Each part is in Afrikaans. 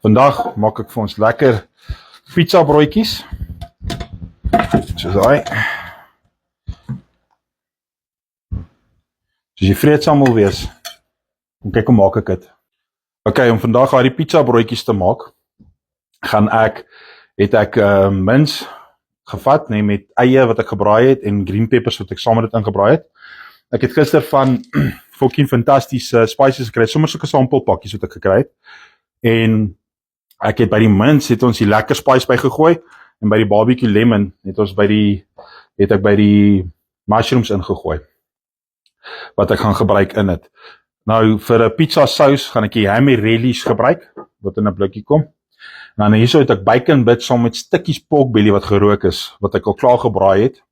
Vandag maak ek vir ons lekker pizza broodjies. Soos daai. Soos jy vreedsaam wil wees. En kyk hoe maak ek dit. Ok, om vandag hierdie pizza broodjies te maak, het ek mins gevat, met eie wat ek gebraai het en green peppers wat ek saam met dit ingebraai het. Ek het gister van fucking fantastiese spices gekry, sommer sulke sampelpakkies wat ek gekry het. En ek het by die mins het ons die lekker spice bygegooi en by die barbecue lemon het ek by die mushrooms ingegooi wat ek gaan gebruik in dit. Nou vir 'n pizza sous gaan ek die hammy relish gebruik wat in 'n blikkie kom. En dan hierso het ek bacon bits saam met stukkies pork belly wat gerook is wat ek al klaar gebraai het.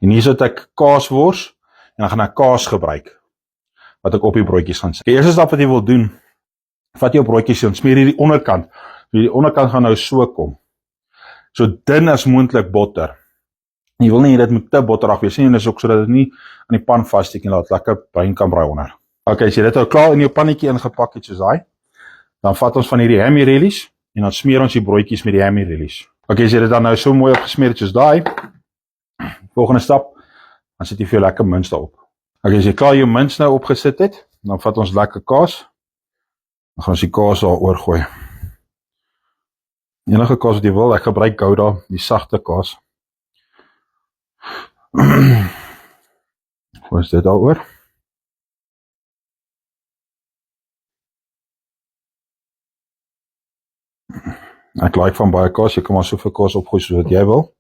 En hierso het ek kaaswors en dan gaan ek kaas gebruik wat ek op die broodjies gaan sit. Die eerste stap wat jy wil doen, vat jou broodjies en smeer hierdie onderkant. Die onderkant gaan nou so kom. So dun as moontlik botter. Jy wil nie dit moet te botterig wees nie, en dis ook sodat dit nie aan die pan vassteek en laat lekker bruin kan braai onder. Ok, as jy dit nou klaar in jou pannetjie ingepak het soos daai, dan vat ons van hierdie hammy relish en dan smeer ons die broodjies met die hammy relish. Ok, as jy dit dan nou so mooi opgesmeer het soos daai, volgende stap, dan sit jy vir jou lekker mins daarop. Ok, as jy klaar jou mins nou opgesit het, dan vat ons lekker kaas. Dan gaan ons die kaas daar oorgooi. Enige kaas wat jy wil, ek gebruik Gouda, die sagte kaas. Hoe is dit daar oor? Ek like van baie kaas, jy kan maar soveel kaas opgooi soos wat jy wil.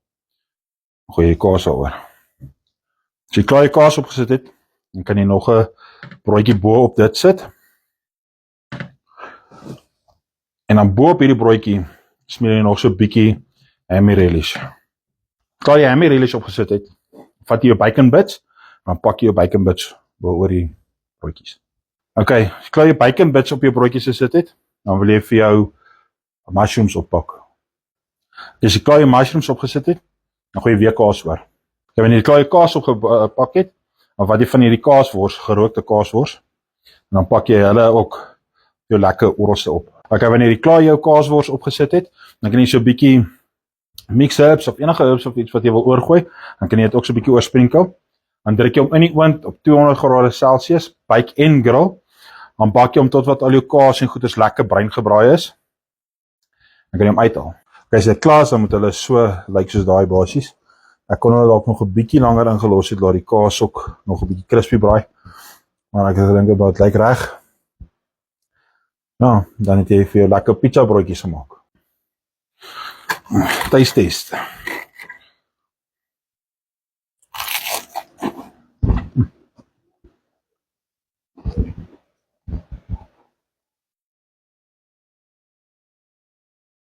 Gooi jy kaas daar oor. As jy klaar jy kaas opgesit het, dan kan jy nog 'n broodjie bo op dit sit. En dan bo op hierdie broodjie smeer jy nog so 'n bietjie hammy relish. Klaar jy hammy relish opgesit het, vat jy jou bacon bits, dan pak jy jou bacon bits bo oor die broodjies. Ok, as jy klaar jou bacon bits op jou broodjies gesit het, dan wil jy vir jou mushrooms oppak. As jy klaar jou mushrooms opgesit het, dan gooi jy weer kaas oor. En wanneer jy klaar jou kaas opgepak het, dan vat jy van hierdie kaaswors, gerookte kaaswors, en dan pak jy hulle ook jou lekker oralste op. Ok, wanneer jy klaar jou kaaswors opgesit het, dan kan jy so 'n bietjie mix herbs of enige herbs of iets wat jy wil oorgooi, dan kan jy dit ook so 'n bietjie oorsprinkel. Dan druk jy hom in die oond op 200 grade Celsius, bake en grill. Dan bak jy hom tot wat al jou kaas en goeders lekker bruin gebraai is. Dan kan jy hom uithaal. Ok, as dit klaar is, dan moet hulle so lyk soos daai basies. Ek kon hulle dalk nog 'n bietjie langer ingelos het, laat die kaas ook nog 'n bietjie crispy braai. Maar ek dink dit lyk reg. Nou, dan het jy vir jou lekker pizza broodjies gemaak. Taste test.